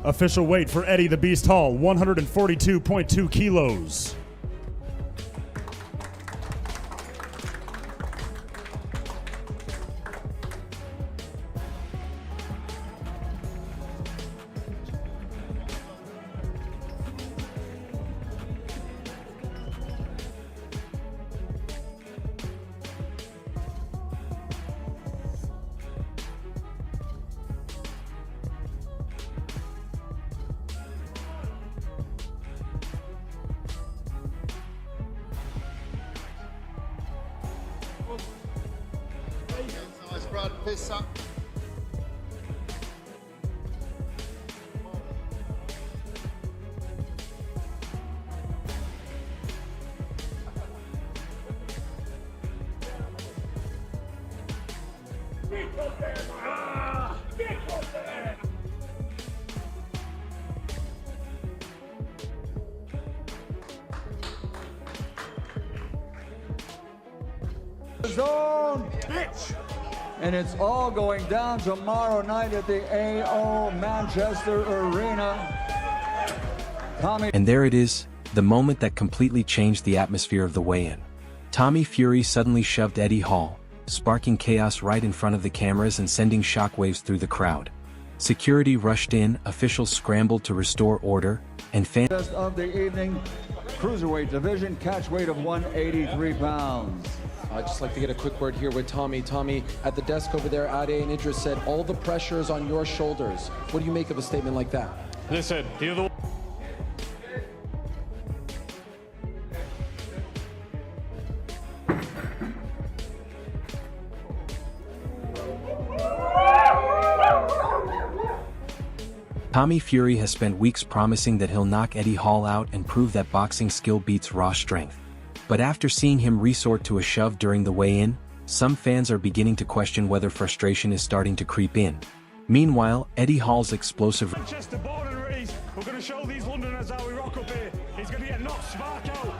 Official weight for Eddie the Beast Hall, 142.2 kilos. Nice, Brad. Piss up. Zone, bitch! And it's all going down tomorrow night at the AO Manchester Arena. Tommy. And there it is, the moment that completely changed the atmosphere of the weigh-in. Tommy Fury suddenly shoved Eddie Hall, sparking chaos right in front of the cameras and sending shockwaves through the crowd. Security rushed in, officials scrambled to restore order, and fans Of the evening, cruiserweight division, catch weight of 183 pounds. I'd just like to get a quick word here with Tommy. Tommy, at the desk over there, Ade and Idris said, all the pressure is on your shoulders. What do you make of a statement like that? Listen, you're the Tommy Fury has spent weeks promising that he'll knock Eddie Hall out and prove that boxing skill beats raw strength. But after seeing him resort to a shove during the weigh-in, some fans are beginning to question whether frustration is starting to creep in. Meanwhile, Eddie Hall's explosive Manchester born and raised. We're going to show these Londoners how we rock up here. He's going to get knocked spark out.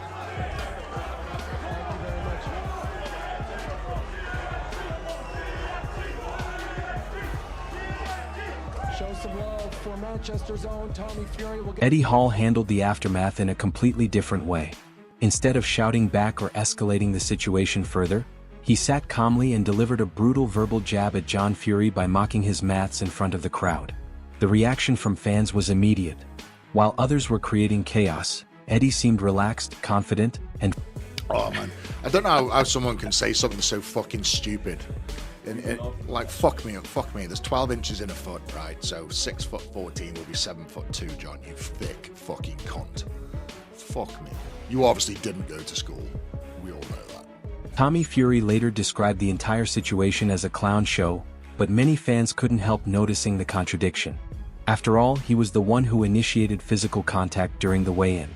Show some love for Manchester's own Tommy Fury. Eddie Hall handled the aftermath in a completely different way. Instead of shouting back or escalating the situation further, he sat calmly and delivered a brutal verbal jab at John Fury by mocking his maths in front of the crowd. The reaction from fans was immediate. While others were creating chaos, Eddie seemed relaxed, confident, and Oh man, I don't know how someone can say something so fucking stupid. Like fuck me. There's 12 inches in a foot, right? So 6'14" will be 7'2", John. You thick fucking cunt. Fuck me. You obviously didn't go to school. We all know that. Tommy Fury later described the entire situation as a clown show, but many fans couldn't help noticing the contradiction. After all, he was the one who initiated physical contact during the weigh-in.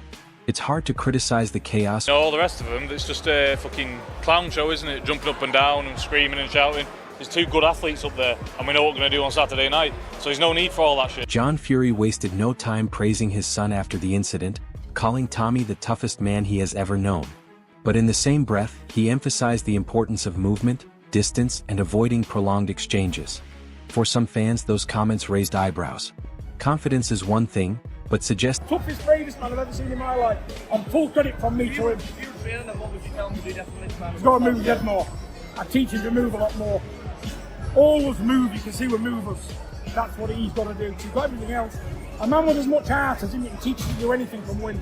It's hard to criticize the chaos. All the rest of them, it's just a fucking clown show, isn't it? Jumping up and down and screaming and shouting. There's two good athletes up there, and we know what we're going to do on Saturday night, so there's no need for all that shit. John Fury wasted no time praising his son after the incident, calling Tommy the toughest man he has ever known. But in the same breath, he emphasized the importance of movement, distance, and avoiding prolonged exchanges. For some fans, those comments raised eyebrows. Confidence is one thing, but suggest toughest, bravest man I've ever seen in my life. And full credit from me to him. He's got to move dead more. I teach him to move a lot more. Always move, you can see we're movers. That's what he's got to do. He's got everything else. A man with as much heart as him can teach you to do anything from win.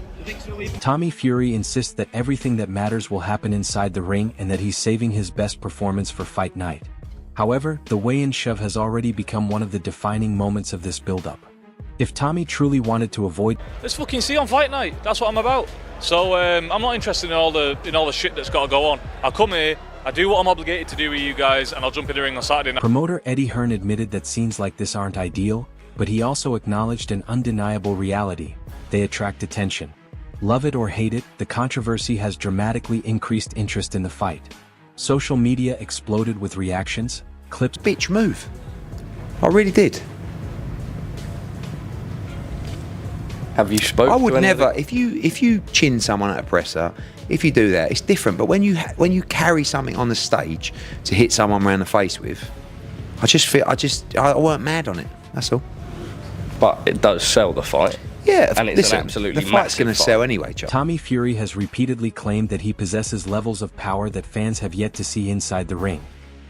Tommy Fury insists that everything that matters will happen inside the ring and that he's saving his best performance for fight night. However, the weigh-in shove has already become one of the defining moments of this build-up. If Tommy truly wanted to avoid, Let's fucking see on fight night. That's what I'm about. So I'm not interested in all the shit that's got to go on. I'll come here, I do what I'm obligated to do with you guys, and I'll jump in the ring on Saturday night. promoter Eddie Hearn admitted that scenes like this aren't ideal, but he also acknowledged an undeniable reality: they attract attention. Love it or hate it, the controversy has dramatically increased interest in the fight. Social media exploded with reactions, clips. Bitch, move. I really did. Have you spoken? I would never. If you chin someone at a presser, if you do that, it's different. But when you carry something on the stage to hit someone around the face with, I weren't mad on it. That's all. but it does sell the fight. Yeah, and it's listen, an absolutely the fight's massive going to fight. sell anyway, John. Tommy Fury has repeatedly claimed that he possesses levels of power that fans have yet to see inside the ring.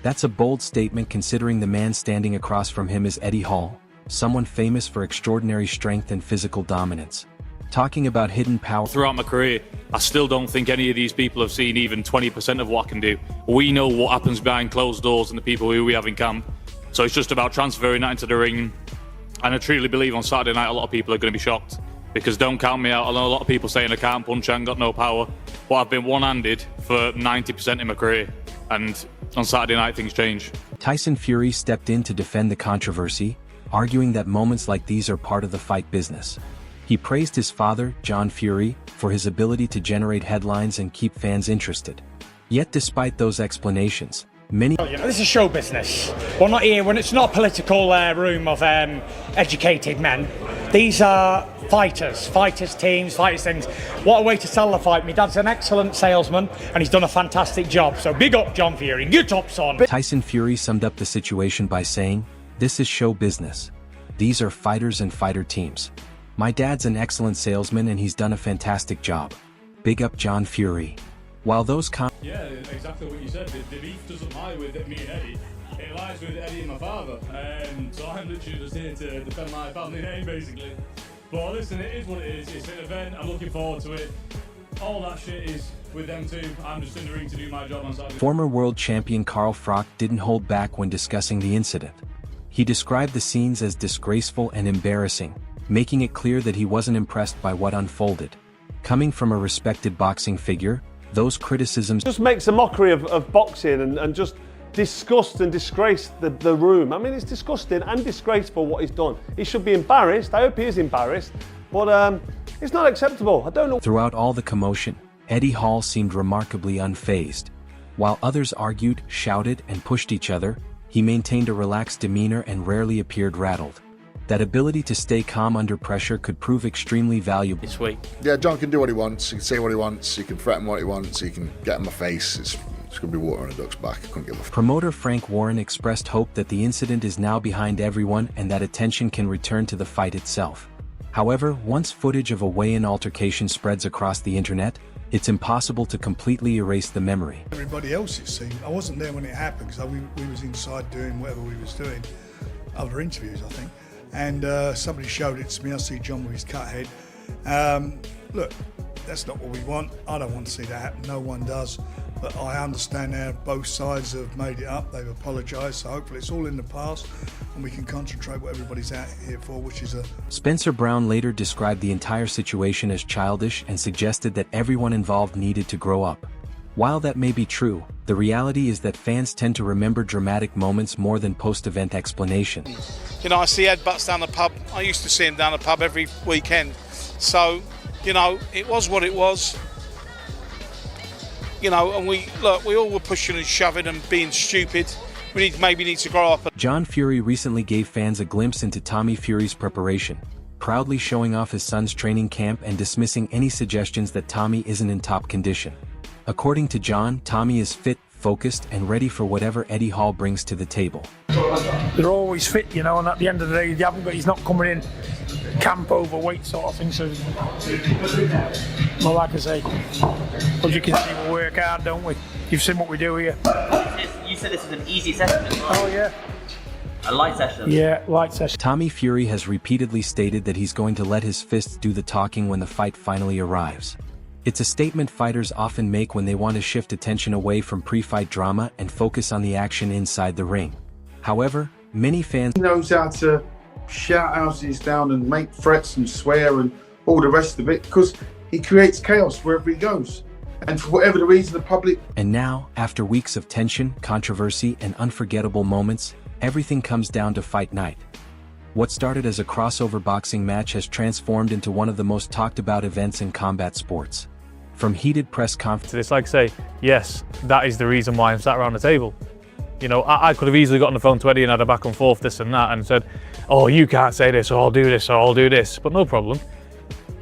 That's a bold statement considering the man standing across from him is Eddie Hall, someone famous for extraordinary strength and physical dominance. Talking about hidden power. Throughout my career, I still don't think any of these people have seen even 20% of what I can do. We know what happens behind closed doors and the people who we have in camp. So it's just about transferring that into the ring. And I truly believe on Saturday night a lot of people are going to be shocked. Because don't count me out, I know a lot of people saying I can't punch, I ain't got no power. But I've been one-handed for 90% in my career. And on Saturday night things change. Tyson Fury stepped in to defend the controversy, arguing that moments like these are part of the fight business. He praised his father, John Fury, for his ability to generate headlines and keep fans interested. Yet despite those explanations, many... This is show business. We're not here when it's not a political room of educated men. These are fighters teams, fighters things. What a way to sell the fight. My dad's an excellent salesman and he's done a fantastic job. So big up John Fury, get up son. Tyson Fury summed up the situation by saying, "This is show business. These are fighters and fighter teams. My dad's an excellent salesman and he's done a fantastic job. Big up John Fury." While those Yeah, exactly what you said. The beef doesn't lie with me and Eddie. It lies with Eddie and my father. So I'm literally just here to defend my family name, basically. But listen, it is what it is. It's an event. I'm looking forward to it. All that shit is with them too. I'm just in the ring to do my job on Saturday. Former world champion Carl Froch didn't hold back when discussing the incident. He described the scenes as disgraceful and embarrassing, making it clear that he wasn't impressed by what unfolded. Coming from a respected boxing figure, those criticisms just makes a mockery of boxing and just disgust and disgrace the room. I mean, it's disgusting and disgraceful what he's done. He should be embarrassed. I hope he is embarrassed, but it's not acceptable. I don't know. Throughout all the commotion, Eddie Hall seemed remarkably unfazed. While others argued, shouted, and pushed each other, he maintained a relaxed demeanor and rarely appeared rattled. That ability to stay calm under pressure could prove extremely valuable This week. Yeah, John can do what he wants. He can say what he wants. He can threaten what he wants. He can get in my face. It's going to be water on a duck's back. I couldn't give a f. Promoter Frank Warren expressed hope that the incident is now behind everyone and that attention can return to the fight itself. However, once footage of a weigh-in altercation spreads across the internet, it's impossible to completely erase the memory. Everybody else, it seemed. I wasn't there when it happened because we was inside doing whatever we was doing, other interviews, I think. And somebody showed it to me. I see John with his cut head. Look, that's not what we want. I don't want to see that happen. No one does. But I understand now both sides have made it up. They've apologised. So hopefully it's all in the past and we can concentrate what everybody's out here for, which is a... Spencer Brown later described the entire situation as childish and suggested that everyone involved needed to grow up. While that may be true, the reality is that fans tend to remember dramatic moments more than post-event explanation. You know, I see Ed Butts down the pub. I used to see him down the pub every weekend. So, you know, it was what it was. You know, and we all were pushing and shoving and being stupid. We maybe need to grow up. John Fury recently gave fans a glimpse into Tommy Fury's preparation, proudly showing off his son's training camp and dismissing any suggestions that Tommy isn't in top condition. According to John, Tommy is fit, focused, and ready for whatever Eddie Hall brings to the table. They're always fit, you know, and at the end of the day, he's not coming in camp overweight sort of thing. So, well, like I say, as you can see, we work hard, don't we? You've seen what we do here. You said this is an easy session as well. Oh, yeah. A light session. Yeah, light session. Tommy Fury has repeatedly stated that he's going to let his fists do the talking when the fight finally arrives. It's a statement fighters often make when they want to shift attention away from pre-fight drama and focus on the action inside the ring. However, many fans... He knows how to shout houses down and make threats and swear and all the rest of it because he creates chaos wherever he goes. And for whatever the reason, the public... And now, after weeks of tension, controversy, and unforgettable moments, everything comes down to fight night. What started as a crossover boxing match has transformed into one of the most talked about events in combat sports. From heated press conferences... It's like say, yes, that is the reason why I'm sat around the table. You know, I could have easily got on the phone to Eddie and had a back and forth, this and that, and said, oh, you can't say this, or I'll do this, or I'll do this. But no problem.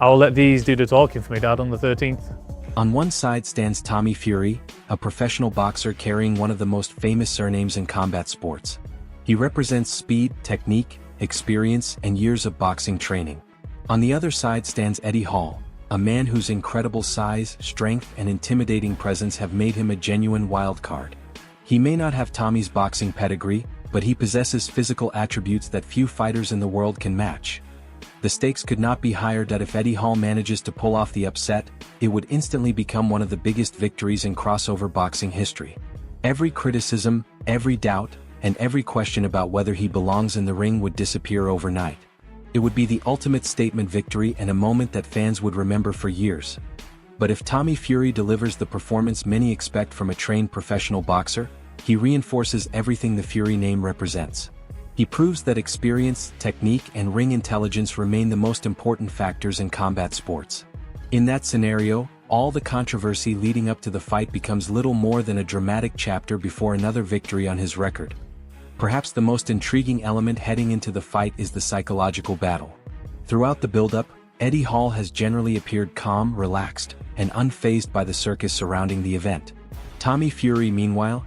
I'll let these do the talking for me, Dad, on the 13th. On one side stands Tommy Fury, a professional boxer carrying one of the most famous surnames in combat sports. He represents speed, technique, experience, and years of boxing training. On the other side stands Eddie Hall, a man whose incredible size, strength, and intimidating presence have made him a genuine wild card. He may not have Tommy's boxing pedigree, but he possesses physical attributes that few fighters in the world can match. The stakes could not be higher that if Eddie Hall manages to pull off the upset, it would instantly become one of the biggest victories in crossover boxing history. Every criticism, every doubt, and every question about whether he belongs in the ring would disappear overnight. It would be the ultimate statement victory and a moment that fans would remember for years. But if Tommy Fury delivers the performance many expect from a trained professional boxer, he reinforces everything the Fury name represents. He proves that experience, technique, and ring intelligence remain the most important factors in combat sports. In that scenario, all the controversy leading up to the fight becomes little more than a dramatic chapter before another victory on his record. Perhaps the most intriguing element heading into the fight is the psychological battle. Throughout the buildup, Eddie Hall has generally appeared calm, relaxed, and unfazed by the circus surrounding the event. Tommy Fury, meanwhile,